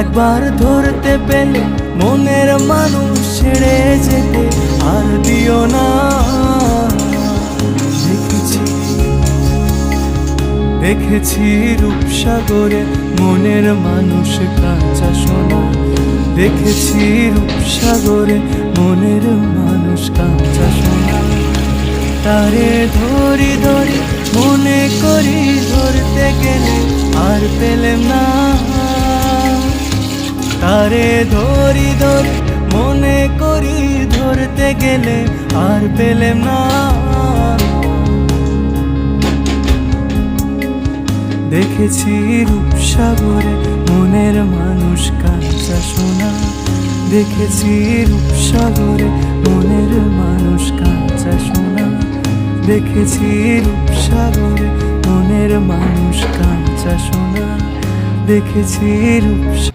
একবার ধরতে পেলে মনের মানুষ ছেড়ে যেতে আর দিও না। দেখেছি রূপসাগরে মনের মানুষ কাঁচা সোনা, দেখেছি রূপসাগরে মনের মানুষ কাঁচা সোনা। তারে ধরি ধরি মনে করি ধরতে গেলে আর পেলেম না, তারে ধরি ধরি মনে করি ধরতে গেলে আর পেলেম না। দেখেছি রূপসাগরে মনের মানুষ কাঁচা সোনা, দেখেছি রূপসাগরে মনের মানুষ কাঁচা সোনা, দেখেছি রূপসাগরে মনের মানুষ কাঁচা সোনা, দেখেছি রূপসাগরে।